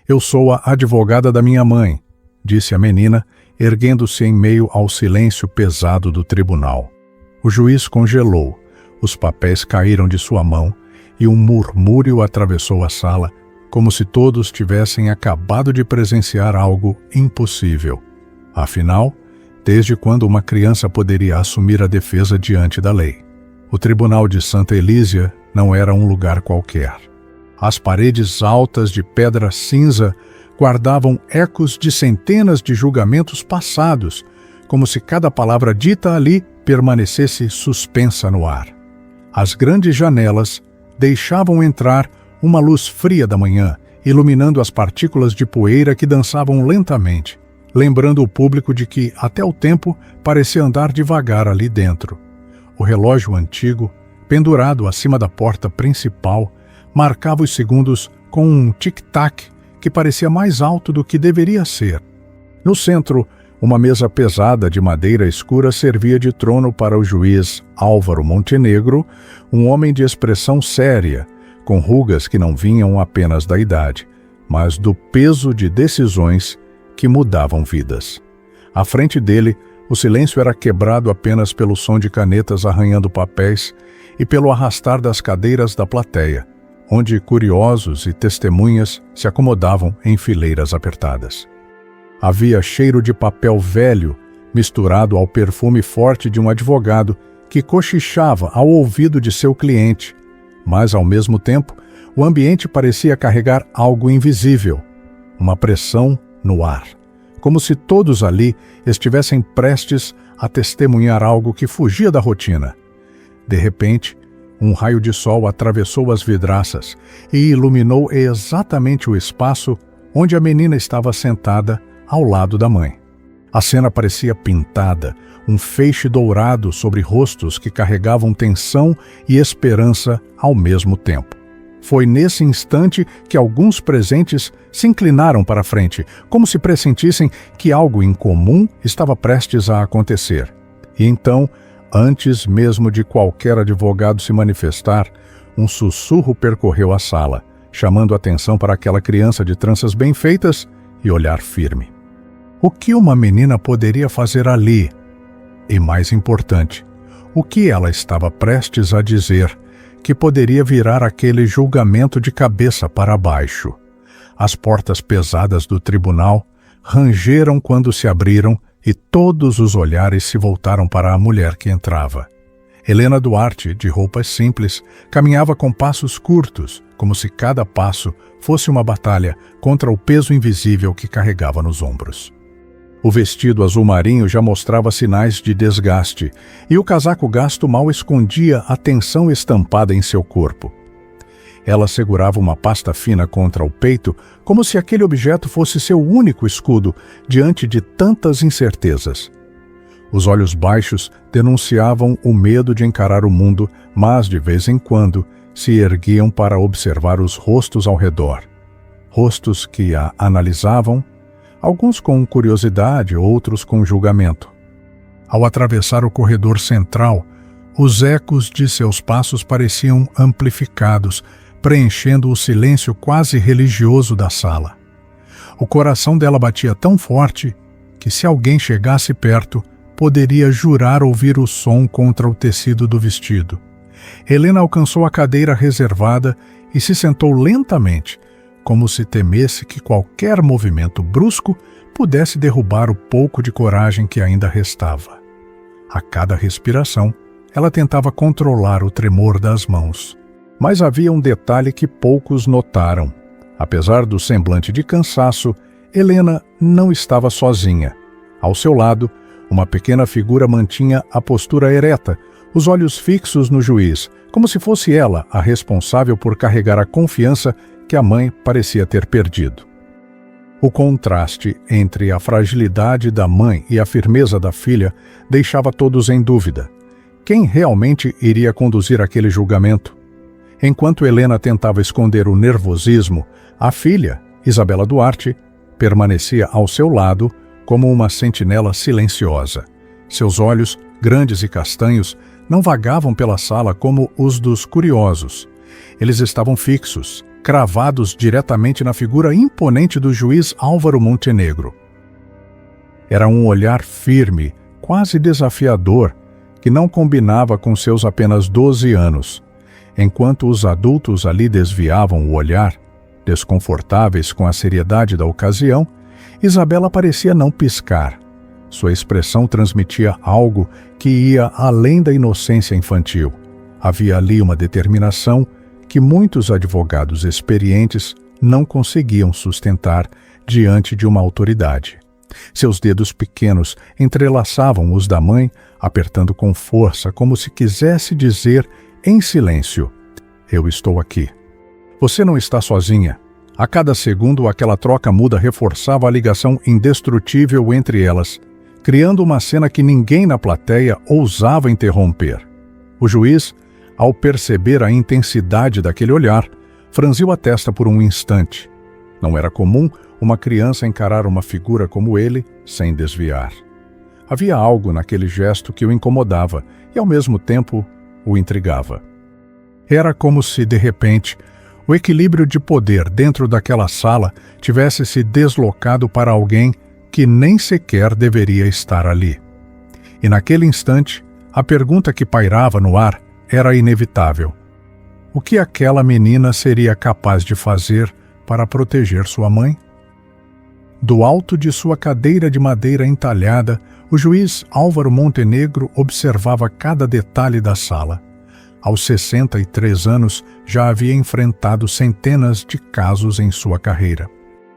Eu sou a advogada da minha mãe, disse a menina, erguendo-se em meio ao silêncio pesado do tribunal. O juiz congelou, os papéis caíram de sua mão e um murmúrio atravessou a sala, como se todos tivessem acabado de presenciar algo impossível. Afinal, desde quando uma criança poderia assumir a defesa diante da lei? O Tribunal de Santa Elísia não era um lugar qualquer. As paredes altas de pedra cinza guardavam ecos de centenas de julgamentos passados, como se cada palavra dita ali permanecesse suspensa no ar. As grandes janelas deixavam entrar uma luz fria da manhã, iluminando as partículas de poeira que dançavam lentamente, lembrando o público de que até o tempo parecia andar devagar ali dentro. O relógio antigo, pendurado acima da porta principal, marcava os segundos com um tic-tac que parecia mais alto do que deveria ser. No centro, uma mesa pesada de madeira escura servia de trono para o juiz Álvaro Montenegro, um homem de expressão séria, com rugas que não vinham apenas da idade, mas do peso de decisões que mudavam vidas. À frente dele, o silêncio era quebrado apenas pelo som de canetas arranhando papéis e pelo arrastar das cadeiras da plateia, onde curiosos e testemunhas se acomodavam em fileiras apertadas. Havia cheiro de papel velho misturado ao perfume forte de um advogado que cochichava ao ouvido de seu cliente, mas, ao mesmo tempo, o ambiente parecia carregar algo invisível, uma pressão no ar, como se todos ali estivessem prestes a testemunhar algo que fugia da rotina. De repente, um raio de sol atravessou as vidraças e iluminou exatamente o espaço onde a menina estava sentada ao lado da mãe. A cena parecia pintada, um feixe dourado sobre rostos que carregavam tensão e esperança ao mesmo tempo. Foi nesse instante que alguns presentes se inclinaram para a frente, como se pressentissem que algo incomum estava prestes a acontecer. E então, antes mesmo de qualquer advogado se manifestar, um sussurro percorreu a sala, chamando atenção para aquela criança de tranças bem feitas e olhar firme. O que uma menina poderia fazer ali? E mais importante, o que ela estava prestes a dizer que poderia virar aquele julgamento de cabeça para baixo? As portas pesadas do tribunal rangeram quando se abriram e todos os olhares se voltaram para a mulher que entrava. Helena Duarte, de roupas simples, caminhava com passos curtos, como se cada passo fosse uma batalha contra o peso invisível que carregava nos ombros. O vestido azul marinho já mostrava sinais de desgaste, e o casaco gasto mal escondia a tensão estampada em seu corpo. Ela segurava uma pasta fina contra o peito, como se aquele objeto fosse seu único escudo diante de tantas incertezas. Os olhos baixos denunciavam o medo de encarar o mundo, mas, de vez em quando, se erguiam para observar os rostos ao redor. Rostos que a analisavam, alguns com curiosidade, outros com julgamento. Ao atravessar o corredor central, os ecos de seus passos pareciam amplificados, preenchendo o silêncio quase religioso da sala. O coração dela batia tão forte que, se alguém chegasse perto, poderia jurar ouvir o som contra o tecido do vestido. Helena alcançou a cadeira reservada e se sentou lentamente, como se temesse que qualquer movimento brusco pudesse derrubar o pouco de coragem que ainda restava. A cada respiração, ela tentava controlar o tremor das mãos. Mas havia um detalhe que poucos notaram. Apesar do semblante de cansaço, Helena não estava sozinha. Ao seu lado, uma pequena figura mantinha a postura ereta, os olhos fixos no juiz, como se fosse ela a responsável por carregar a confiança que a mãe parecia ter perdido. O contraste entre a fragilidade da mãe e a firmeza da filha deixava todos em dúvida. Quem realmente iria conduzir aquele julgamento? Enquanto Helena tentava esconder o nervosismo, a filha, Isabela Duarte, permanecia ao seu lado como uma sentinela silenciosa. Seus olhos, grandes e castanhos, não vagavam pela sala como os dos curiosos. Eles estavam fixos, cravados diretamente na figura imponente do juiz Álvaro Montenegro. Era um olhar firme, quase desafiador, que não combinava com seus apenas 12 anos. Enquanto os adultos ali desviavam o olhar, desconfortáveis com a seriedade da ocasião, Isabela parecia não piscar. Sua expressão transmitia algo que ia além da inocência infantil. Havia ali uma determinação que muitos advogados experientes não conseguiam sustentar diante de uma autoridade. Seus dedos pequenos entrelaçavam os da mãe, apertando com força, como se quisesse dizer em silêncio: "Eu estou aqui. Você não está sozinha." A cada segundo, aquela troca muda reforçava a ligação indestrutível entre elas, criando uma cena que ninguém na plateia ousava interromper. O juiz, ao perceber a intensidade daquele olhar, franziu a testa por um instante. Não era comum uma criança encarar uma figura como ele sem desviar. Havia algo naquele gesto que o incomodava e, ao mesmo tempo, o intrigava. Era como se, de repente, o equilíbrio de poder dentro daquela sala tivesse se deslocado para alguém que nem sequer deveria estar ali. E naquele instante, a pergunta que pairava no ar era inevitável. O que aquela menina seria capaz de fazer para proteger sua mãe? Do alto de sua cadeira de madeira entalhada, o juiz Álvaro Montenegro observava cada detalhe da sala. Aos 63 anos, já havia enfrentado centenas de casos em sua carreira.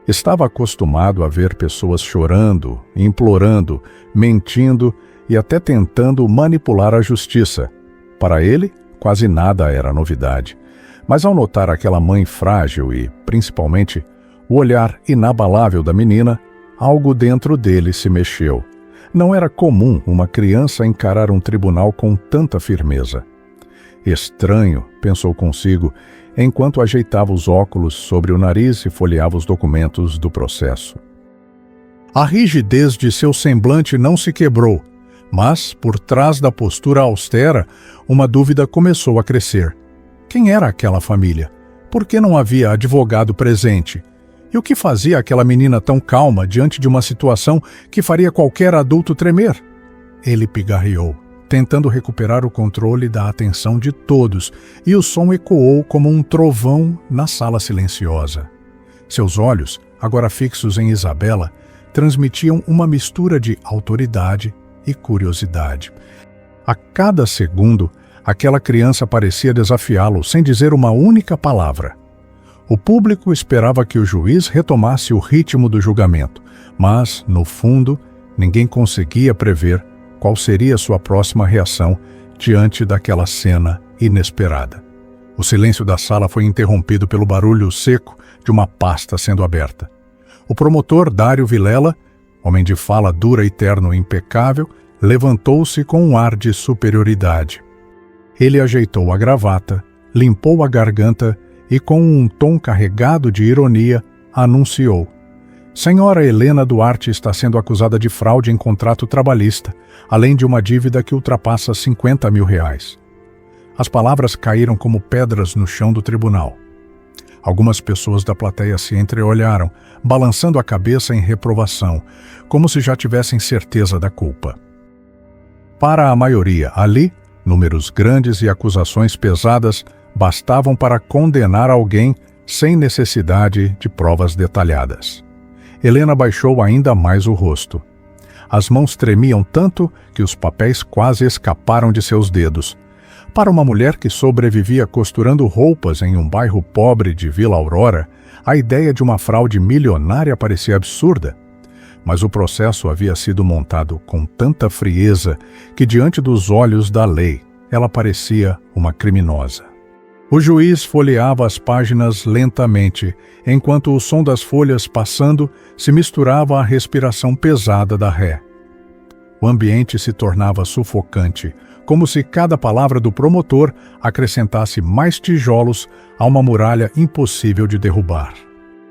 Estava acostumado a ver pessoas chorando, implorando, mentindo e até tentando manipular a justiça. Para ele, quase nada era novidade. Mas ao notar aquela mãe frágil e, principalmente, o olhar inabalável da menina, algo dentro dele se mexeu. Não era comum uma criança encarar um tribunal com tanta firmeza. Estranho, pensou consigo, enquanto ajeitava os óculos sobre o nariz e folheava os documentos do processo. A rigidez de seu semblante não se quebrou, mas, por trás da postura austera, uma dúvida começou a crescer. Quem era aquela família? Por que não havia advogado presente? E o que fazia aquela menina tão calma diante de uma situação que faria qualquer adulto tremer? Ele pigarreou, tentando recuperar o controle da atenção de todos, e o som ecoou como um trovão na sala silenciosa. Seus olhos, agora fixos em Isabela, transmitiam uma mistura de autoridade e curiosidade. A cada segundo, aquela criança parecia desafiá-lo sem dizer uma única palavra. O público esperava que o juiz retomasse o ritmo do julgamento, mas, no fundo, ninguém conseguia prever qual seria sua próxima reação diante daquela cena inesperada. O silêncio da sala foi interrompido pelo barulho seco de uma pasta sendo aberta. O promotor Dário Vilela, homem de fala dura e terno impecável, levantou-se com um ar de superioridade. Ele ajeitou a gravata, limpou a garganta e, com um tom carregado de ironia, anunciou: "Senhora Helena Duarte está sendo acusada de fraude em contrato trabalhista, além de uma dívida que ultrapassa R$50 mil. As palavras caíram como pedras no chão do tribunal. Algumas pessoas da plateia se entreolharam, balançando a cabeça em reprovação, como se já tivessem certeza da culpa. Para a maioria ali, números grandes e acusações pesadas bastavam para condenar alguém sem necessidade de provas detalhadas. Helena baixou ainda mais o rosto. As mãos tremiam tanto que os papéis quase escaparam de seus dedos. Para uma mulher que sobrevivia costurando roupas em um bairro pobre de Vila Aurora, a ideia de uma fraude milionária parecia absurda. Mas o processo havia sido montado com tanta frieza que, diante dos olhos da lei, ela parecia uma criminosa. O juiz folheava as páginas lentamente, enquanto o som das folhas passando se misturava à respiração pesada da ré. O ambiente se tornava sufocante, como se cada palavra do promotor acrescentasse mais tijolos a uma muralha impossível de derrubar.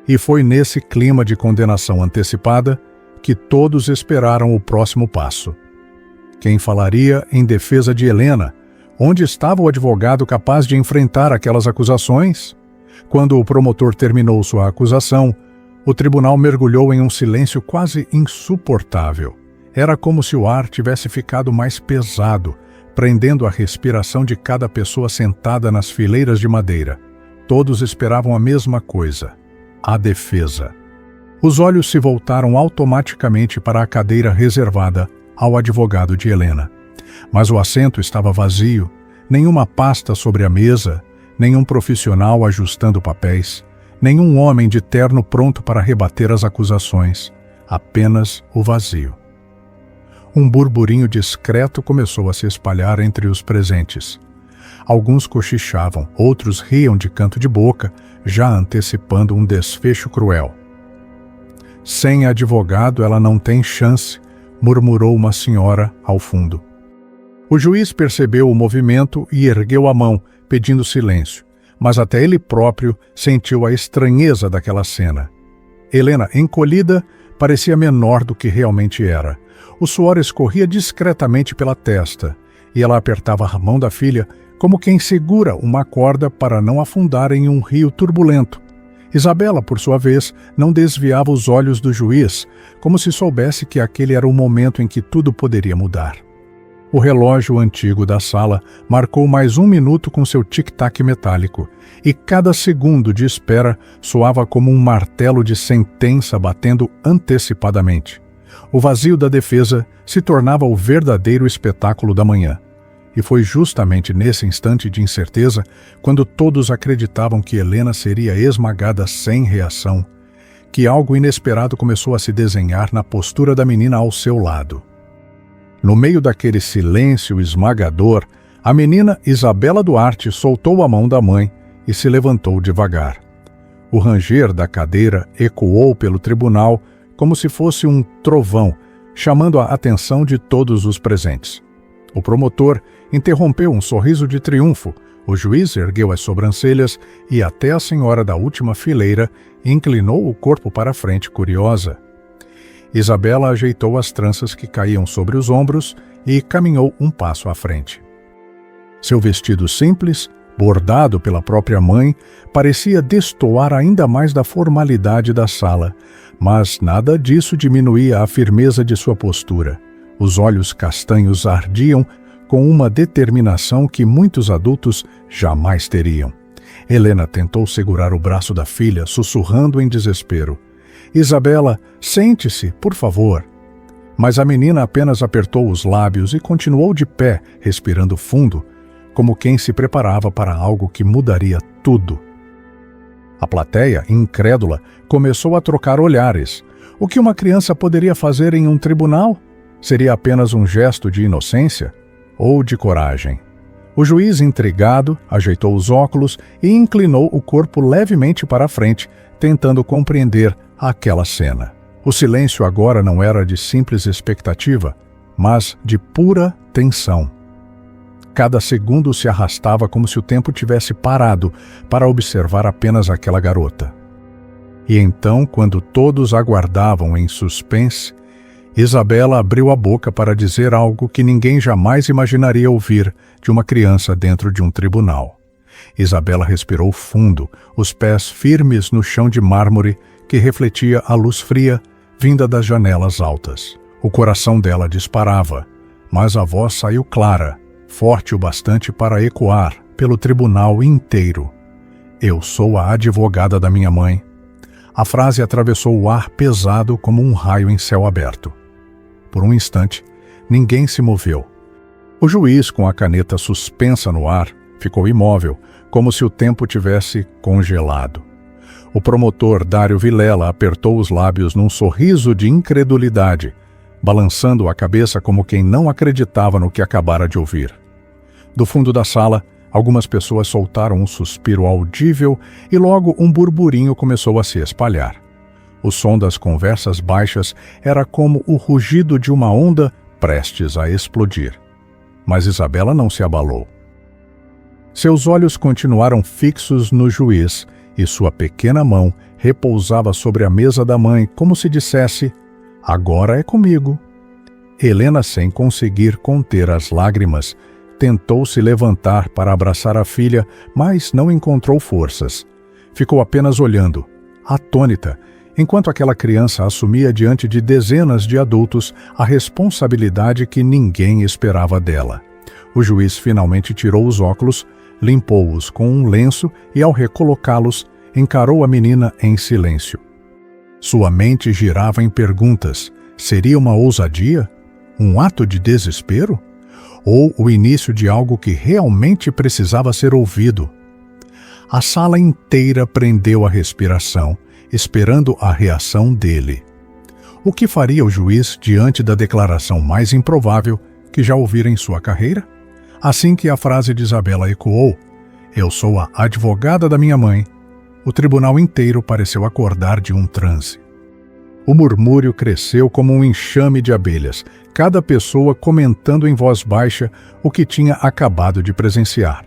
E foi nesse clima de condenação antecipada que todos esperaram o próximo passo. Quem falaria em defesa de Helena? Onde estava o advogado capaz de enfrentar aquelas acusações? Quando o promotor terminou sua acusação, o tribunal mergulhou em um silêncio quase insuportável. Era como se o ar tivesse ficado mais pesado, prendendo a respiração de cada pessoa sentada nas fileiras de madeira. Todos esperavam a mesma coisa: a defesa. Os olhos se voltaram automaticamente para a cadeira reservada ao advogado de Helena. Mas o assento estava vazio, nenhuma pasta sobre a mesa, nenhum profissional ajustando papéis, nenhum homem de terno pronto para rebater as acusações, apenas o vazio. Um burburinho discreto começou a se espalhar entre os presentes. Alguns cochichavam, outros riam de canto de boca, já antecipando um desfecho cruel. Sem advogado ela não tem chance, murmurou uma senhora ao fundo. O juiz percebeu o movimento e ergueu a mão, pedindo silêncio, mas até ele próprio sentiu a estranheza daquela cena. Helena, encolhida, parecia menor do que realmente era. O suor escorria discretamente pela testa, e ela apertava a mão da filha como quem segura uma corda para não afundar em um rio turbulento. Isabela, por sua vez, não desviava os olhos do juiz, como se soubesse que aquele era o momento em que tudo poderia mudar. O relógio antigo da sala marcou mais 1 minuto com seu tic-tac metálico, e cada segundo de espera soava como um martelo de sentença batendo antecipadamente. O vazio da defesa se tornava o verdadeiro espetáculo da manhã. E foi justamente nesse instante de incerteza, quando todos acreditavam que Helena seria esmagada sem reação, que algo inesperado começou a se desenhar na postura da menina ao seu lado. No meio daquele silêncio esmagador, a menina Isabela Duarte soltou a mão da mãe e se levantou devagar. O ranger da cadeira ecoou pelo tribunal como se fosse um trovão, chamando a atenção de todos os presentes. O promotor interrompeu um sorriso de triunfo, o juiz ergueu as sobrancelhas e até a senhora da última fileira inclinou o corpo para a frente, curiosa. Isabela ajeitou as tranças que caíam sobre os ombros e caminhou um passo à frente. Seu vestido simples, bordado pela própria mãe, parecia destoar ainda mais da formalidade da sala, mas nada disso diminuía a firmeza de sua postura. Os olhos castanhos ardiam com uma determinação que muitos adultos jamais teriam. Helena tentou segurar o braço da filha, sussurrando em desespero: "Isabela, sente-se, por favor." Mas a menina apenas apertou os lábios e continuou de pé, respirando fundo, como quem se preparava para algo que mudaria tudo. A plateia, incrédula, começou a trocar olhares. O que uma criança poderia fazer em um tribunal? Seria apenas um gesto de inocência ou de coragem? O juiz, intrigado, ajeitou os óculos e inclinou o corpo levemente para a frente, tentando compreender aquela cena. O silêncio agora não era de simples expectativa, mas de pura tensão. Cada segundo se arrastava como se o tempo tivesse parado para observar apenas aquela garota. E então, quando todos aguardavam em suspense, Isabela abriu a boca para dizer algo que ninguém jamais imaginaria ouvir de uma criança dentro de um tribunal. Isabela respirou fundo, os pés firmes no chão de mármore que refletia a luz fria vinda das janelas altas. O coração dela disparava, mas a voz saiu clara, forte o bastante para ecoar pelo tribunal inteiro. "Eu sou a advogada da minha mãe." A frase atravessou o ar pesado como um raio em céu aberto. Por um instante, ninguém se moveu. O juiz, com a caneta suspensa no ar, ficou imóvel, como se o tempo tivesse congelado. O promotor Dário Vilela apertou os lábios num sorriso de incredulidade, balançando a cabeça como quem não acreditava no que acabara de ouvir. Do fundo da sala, algumas pessoas soltaram um suspiro audível e logo um burburinho começou a se espalhar. O som das conversas baixas era como o rugido de uma onda prestes a explodir. Mas Isabela não se abalou. Seus olhos continuaram fixos no juiz e sua pequena mão repousava sobre a mesa da mãe como se dissesse: "Agora é comigo." Helena, sem conseguir conter as lágrimas, tentou se levantar para abraçar a filha, mas não encontrou forças. ficou apenas olhando, atônita, enquanto aquela criança assumia diante de dezenas de adultos a responsabilidade que ninguém esperava dela. O juiz finalmente tirou os óculos, limpou-os com um lenço e, ao recolocá-los, encarou a menina em silêncio. Sua mente girava em perguntas. Seria uma ousadia? Um ato de desespero? Ou o início de algo que realmente precisava ser ouvido? A sala inteira prendeu a respiração, esperando a reação dele. O que faria o juiz diante da declaração mais improvável que já ouvira em sua carreira? Assim que a frase de Isabela ecoou, "Eu sou a advogada da minha mãe", o tribunal inteiro pareceu acordar de um transe. O murmúrio cresceu como um enxame de abelhas, cada pessoa comentando em voz baixa o que tinha acabado de presenciar.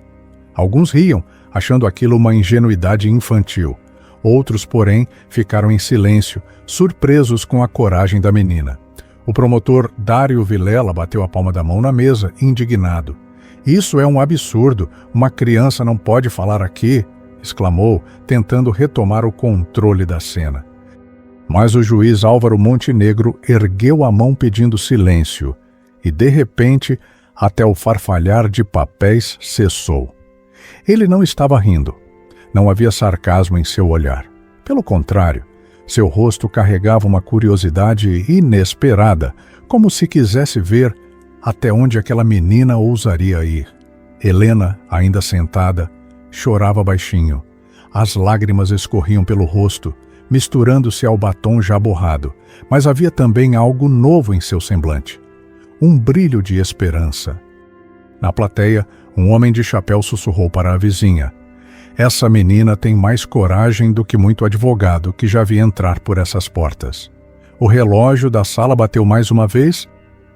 Alguns riam, achando aquilo uma ingenuidade infantil. Outros, porém, ficaram em silêncio, surpresos com a coragem da menina. O promotor Dário Vilela bateu a palma da mão na mesa, indignado. "Isso é um absurdo, uma criança não pode falar aqui", exclamou, tentando retomar o controle da cena. Mas o juiz Álvaro Montenegro ergueu a mão pedindo silêncio, e de repente, até o farfalhar de papéis cessou. Ele não estava rindo. Não havia sarcasmo em seu olhar. Pelo contrário, seu rosto carregava uma curiosidade inesperada, como se quisesse ver até onde aquela menina ousaria ir. Helena, ainda sentada, chorava baixinho. As lágrimas escorriam pelo rosto, misturando-se ao batom já borrado, mas havia também algo novo em seu semblante. Um brilho de esperança. Na plateia, um homem de chapéu sussurrou para a vizinha: "Essa menina tem mais coragem do que muito advogado que já vi entrar por essas portas." O relógio da sala bateu mais uma vez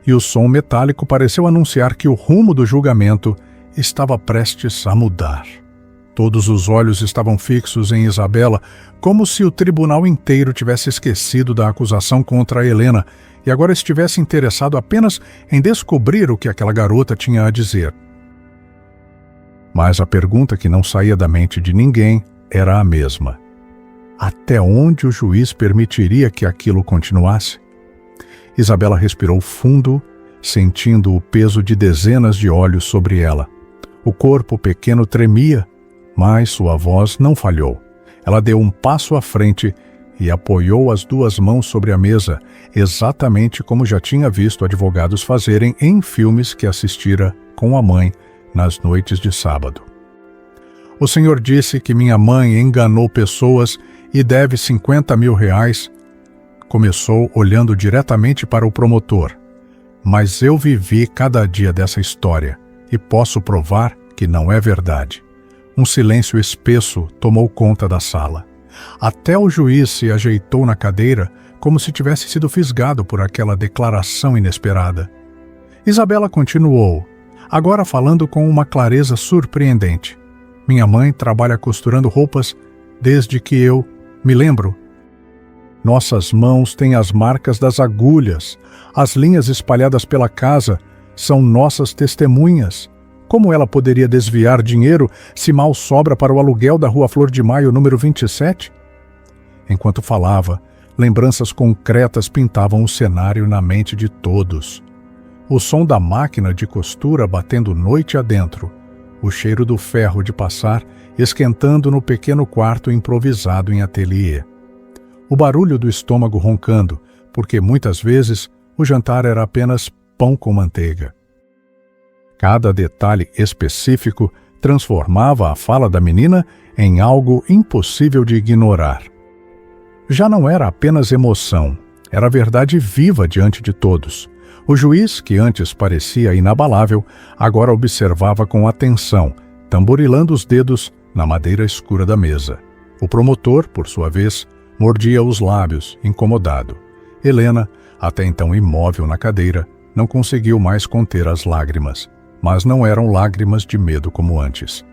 e o som metálico pareceu anunciar que o rumo do julgamento estava prestes a mudar. Todos os olhos estavam fixos em Isabela, como se o tribunal inteiro tivesse esquecido da acusação contra Helena e agora estivesse interessado apenas em descobrir o que aquela garota tinha a dizer. Mas a pergunta que não saía da mente de ninguém era a mesma. Até onde o juiz permitiria que aquilo continuasse? Isabela respirou fundo, sentindo o peso de dezenas de olhos sobre ela. O corpo pequeno tremia, mas sua voz não falhou. Ela deu um passo à frente e apoiou as duas mãos sobre a mesa, exatamente como já tinha visto advogados fazerem em filmes que assistira com a mãe nas noites de sábado. "O senhor disse que minha mãe enganou pessoas e deve 50 mil reais", começou olhando diretamente para o promotor. "Mas eu vivi cada dia dessa história e posso provar que não é verdade." Um silêncio espesso tomou conta da sala. Até o juiz se ajeitou na cadeira, como se tivesse sido fisgado por aquela declaração inesperada. Isabela continuou, agora falando com uma clareza surpreendente. "Minha mãe trabalha costurando roupas desde que eu me lembro. Nossas mãos têm as marcas das agulhas. As linhas espalhadas pela casa são nossas testemunhas. Como ela poderia desviar dinheiro se mal sobra para o aluguel da Rua Flor de Maio, número 27? Enquanto falava, lembranças concretas pintavam o cenário na mente de todos. O som da máquina de costura batendo noite adentro, o cheiro do ferro de passar esquentando no pequeno quarto improvisado em ateliê. O barulho do estômago roncando, porque muitas vezes o jantar era apenas pão com manteiga. Cada detalhe específico transformava a fala da menina em algo impossível de ignorar. Já não era apenas emoção, era verdade viva diante de todos. O juiz, que antes parecia inabalável, agora observava com atenção, tamborilando os dedos na madeira escura da mesa. O promotor, por sua vez, mordia os lábios, incomodado. Helena, até então imóvel na cadeira, não conseguiu mais conter as lágrimas. Mas não eram lágrimas de medo como antes.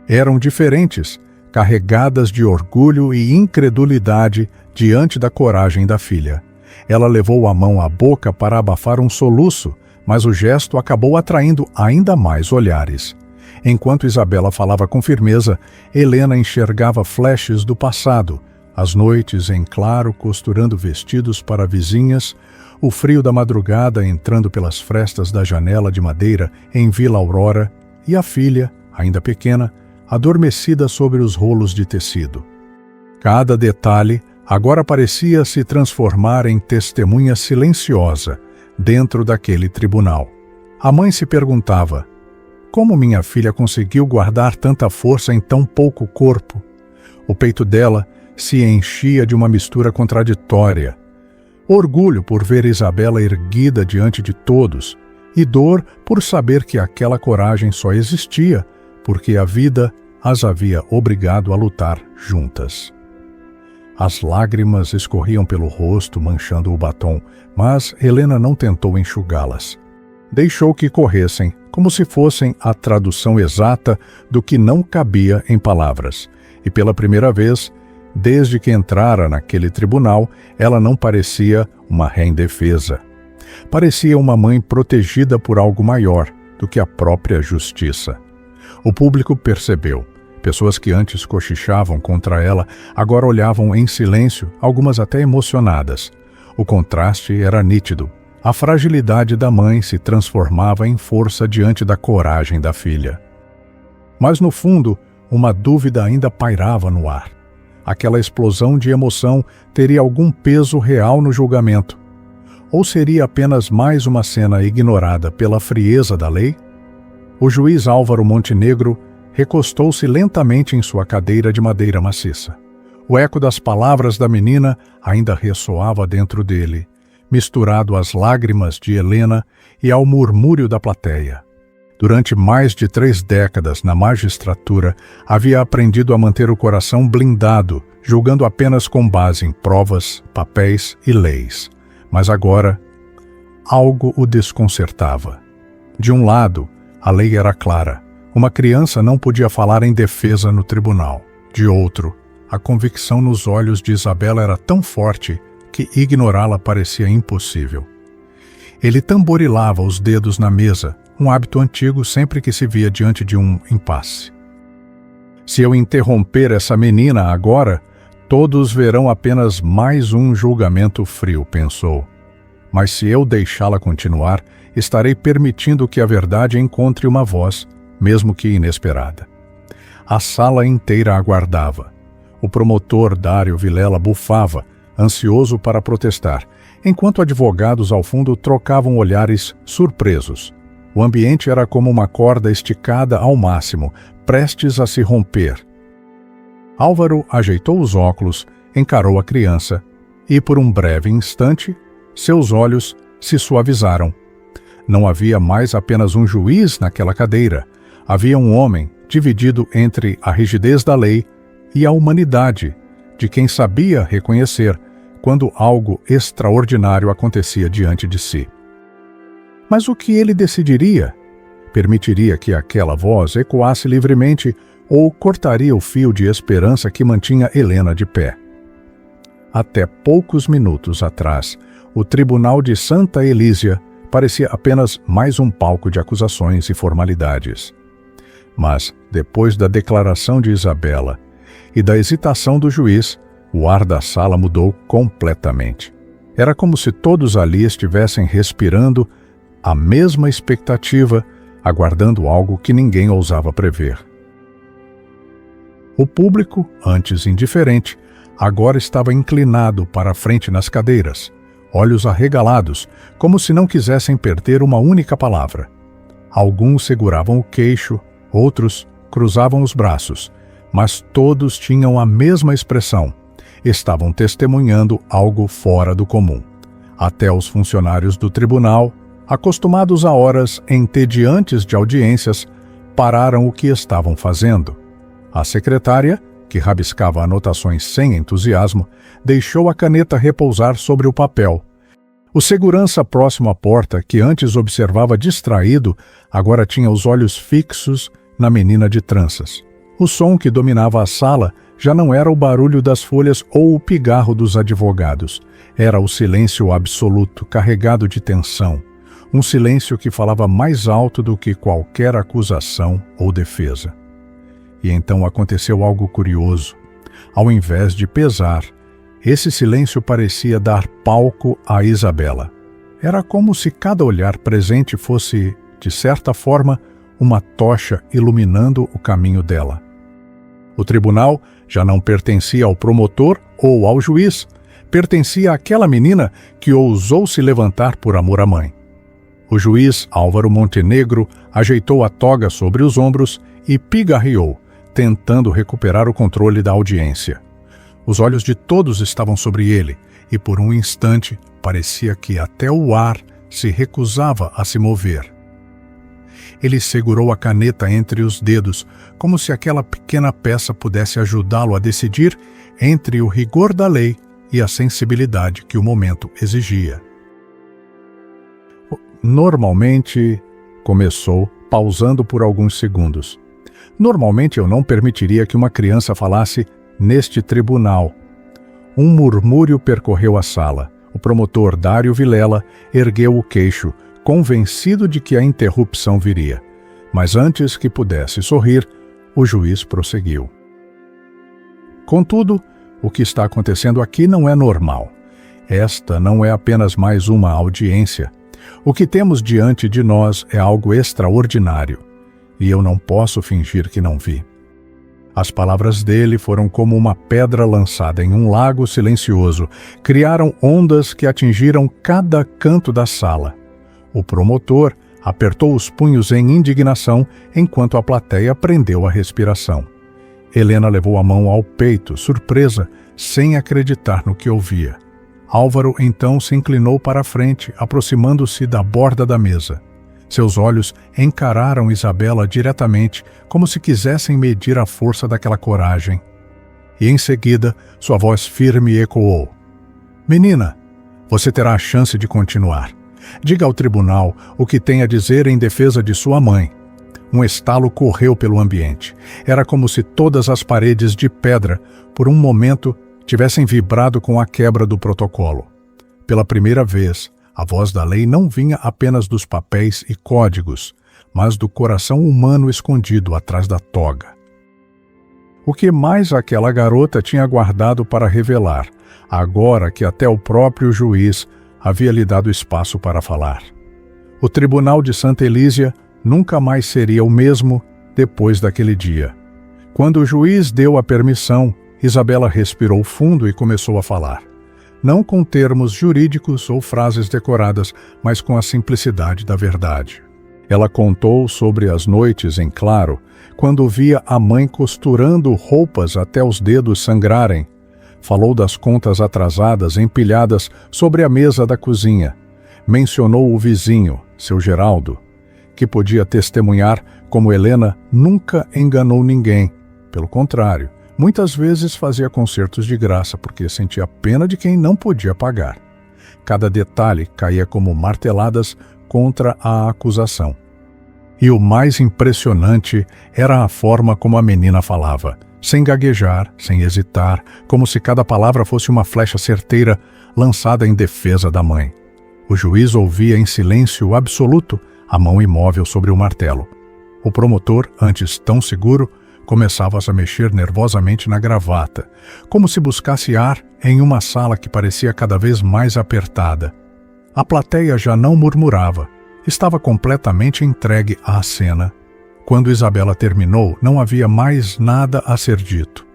Eram diferentes, carregadas de orgulho e incredulidade diante da coragem da filha. Ela levou a mão à boca para abafar um soluço, mas o gesto acabou atraindo ainda mais olhares. Enquanto Isabela falava com firmeza, Helena enxergava flashes do passado, as noites em claro costurando vestidos para vizinhas, o frio da madrugada entrando pelas frestas da janela de madeira em Vila Aurora e a filha, ainda pequena, adormecida sobre os rolos de tecido. Cada detalhe agora parecia se transformar em testemunha silenciosa dentro daquele tribunal. A mãe se perguntava: como minha filha conseguiu guardar tanta força em tão pouco corpo? O peito dela se enchia de uma mistura contraditória. Orgulho por ver Isabela erguida diante de todos e dor por saber que aquela coragem só existia porque a vida as havia obrigado a lutar juntas. As lágrimas escorriam pelo rosto, manchando o batom, mas Helena não tentou enxugá-las. Deixou que corressem, como se fossem a tradução exata do que não cabia em palavras. E pela primeira vez, desde que entrara naquele tribunal, ela não parecia uma ré indefesa. Parecia uma mãe protegida por algo maior do que a própria justiça. O público percebeu. Pessoas que antes cochichavam contra ela agora olhavam em silêncio, algumas até emocionadas. O contraste era nítido. A fragilidade da mãe se transformava em força diante da coragem da filha. Mas no fundo, uma dúvida ainda pairava no ar. Aquela explosão de emoção teria algum peso real no julgamento? Ou seria apenas mais uma cena ignorada pela frieza da lei? O juiz Álvaro Montenegro recostou-se lentamente em sua cadeira de madeira maciça. O eco das palavras da menina ainda ressoava dentro dele, misturado às lágrimas de Helena e ao murmúrio da plateia. Durante mais de 3 décadas na magistratura, havia aprendido a manter o coração blindado, julgando apenas com base em provas, papéis e leis. Mas agora, algo o desconcertava. De um lado, a lei era clara. Uma criança não podia falar em defesa no tribunal. De outro, a convicção nos olhos de Isabela era tão forte que ignorá-la parecia impossível. Ele tamborilava os dedos na mesa, um hábito antigo sempre que se via diante de um impasse. Se eu interromper essa menina agora, todos verão apenas mais um julgamento frio, pensou. Mas se eu deixá-la continuar, estarei permitindo que a verdade encontre uma voz, mesmo que inesperada. A sala inteira aguardava. O promotor Dário Vilela bufava, ansioso para protestar, enquanto advogados ao fundo trocavam olhares surpresos. O ambiente era como uma corda esticada ao máximo, prestes a se romper. Álvaro ajeitou os óculos, encarou a criança e, por um breve instante, seus olhos se suavizaram. Não havia mais apenas um juiz naquela cadeira. Havia um homem dividido entre a rigidez da lei e a humanidade, de quem sabia reconhecer quando algo extraordinário acontecia diante de si. Mas o que ele decidiria? Permitiria que aquela voz ecoasse livremente ou cortaria o fio de esperança que mantinha Helena de pé? Até poucos minutos atrás, o Tribunal de Santa Elísia parecia apenas mais um palco de acusações e formalidades. Mas, depois da declaração de Isabela e da hesitação do juiz, o ar da sala mudou completamente. Era como se todos ali estivessem respirando a mesma expectativa, aguardando algo que ninguém ousava prever. O público, antes indiferente, agora estava inclinado para a frente nas cadeiras, olhos arregalados, como se não quisessem perder uma única palavra. Alguns seguravam o queixo, outros cruzavam os braços, mas todos tinham a mesma expressão. Estavam testemunhando algo fora do comum. Até os funcionários do tribunal, acostumados a horas entediantes de audiências, pararam o que estavam fazendo. A secretária, que rabiscava anotações sem entusiasmo, deixou a caneta repousar sobre o papel. O segurança próximo à porta, que antes observava distraído, agora tinha os olhos fixos na menina de tranças. O som que dominava a sala já não era o barulho das folhas ou o pigarro dos advogados. Era o silêncio absoluto, carregado de tensão. um silêncio que falava mais alto do que qualquer acusação ou defesa. E então aconteceu algo curioso. Ao invés de pesar, esse silêncio parecia dar palco a Isabela. Era como se cada olhar presente fosse, de certa forma, uma tocha iluminando o caminho dela. O tribunal já não pertencia ao promotor ou ao juiz, pertencia àquela menina que ousou se levantar por amor à mãe. O juiz Álvaro Montenegro ajeitou a toga sobre os ombros e pigarreou, tentando recuperar o controle da audiência. Os olhos de todos estavam sobre ele, e por um instante parecia que até o ar se recusava a se mover. Ele segurou a caneta entre os dedos, como se aquela pequena peça pudesse ajudá-lo a decidir entre o rigor da lei e a sensibilidade que o momento exigia. Normalmente, começou, pausando por alguns segundos. Normalmente eu não permitiria que uma criança falasse neste tribunal. Um murmúrio percorreu a sala. O promotor Dário Vilela ergueu o queixo, convencido de que a interrupção viria. Mas antes que pudesse sorrir, o juiz prosseguiu. Contudo, o que está acontecendo aqui não é normal. Esta não é apenas mais uma audiência. O que temos diante de nós é algo extraordinário, e eu não posso fingir que não vi. As palavras dele foram como uma pedra lançada em um lago silencioso, criaram ondas que atingiram cada canto da sala. O promotor apertou os punhos em indignação, enquanto a plateia prendeu a respiração. Helena levou a mão ao peito, surpresa, sem acreditar no que ouvia. Álvaro então se inclinou para a frente, aproximando-se da borda da mesa. Seus olhos encararam Isabela diretamente, como se quisessem medir a força daquela coragem. E em seguida, sua voz firme ecoou. Menina, você terá a chance de continuar. Diga ao tribunal o que tem a dizer em defesa de sua mãe. Um estalo correu pelo ambiente. Era como se todas as paredes de pedra, por um momento, tivessem vibrado com a quebra do protocolo. Pela primeira vez, a voz da lei não vinha apenas dos papéis e códigos, mas do coração humano escondido atrás da toga. O que mais aquela garota tinha guardado para revelar, agora que até o próprio juiz havia lhe dado espaço para falar. O tribunal de Santa Elísia nunca mais seria o mesmo depois daquele dia. Quando o juiz deu a permissão, Isabela respirou fundo e começou a falar. Não com termos jurídicos ou frases decoradas, mas com a simplicidade da verdade. Ela contou sobre as noites em claro, quando via a mãe costurando roupas até os dedos sangrarem. Falou das contas atrasadas empilhadas sobre a mesa da cozinha. Mencionou o vizinho, seu Geraldo, que podia testemunhar como Helena nunca enganou ninguém. Pelo contrário, muitas vezes fazia concertos de graça porque sentia pena de quem não podia pagar. Cada detalhe caía como marteladas contra a acusação. E o mais impressionante era a forma como a menina falava, sem gaguejar, sem hesitar, como se cada palavra fosse uma flecha certeira lançada em defesa da mãe. O juiz ouvia em silêncio absoluto, a mão imóvel sobre o martelo. O promotor, antes tão seguro, começava a mexer nervosamente na gravata, como se buscasse ar em uma sala que parecia cada vez mais apertada. A plateia já não murmurava, estava completamente entregue à cena. Quando Isabela terminou, não havia mais nada a ser dito.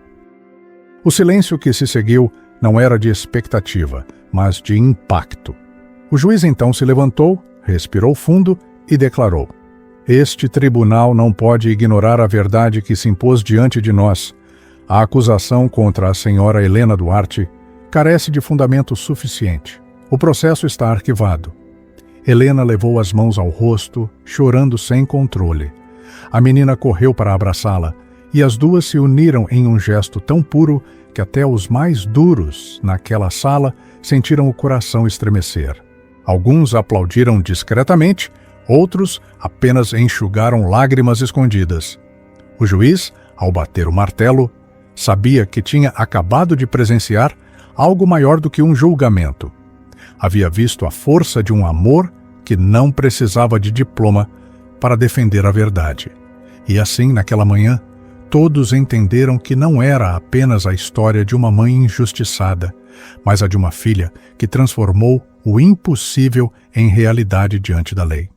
O silêncio que se seguiu não era de expectativa, mas de impacto. O juiz então se levantou, respirou fundo e declarou: Este tribunal não pode ignorar a verdade que se impôs diante de nós. A acusação contra a senhora Helena Duarte carece de fundamento suficiente. O processo está arquivado. Helena levou as mãos ao rosto, chorando sem controle. A menina correu para abraçá-la, e as duas se uniram em um gesto tão puro que até os mais duros naquela sala sentiram o coração estremecer. Alguns aplaudiram discretamente, outros apenas enxugaram lágrimas escondidas. O juiz, ao bater o martelo, sabia que tinha acabado de presenciar algo maior do que um julgamento. Havia visto a força de um amor que não precisava de diploma para defender a verdade. E assim, naquela manhã, todos entenderam que não era apenas a história de uma mãe injustiçada, mas a de uma filha que transformou o impossível em realidade diante da lei.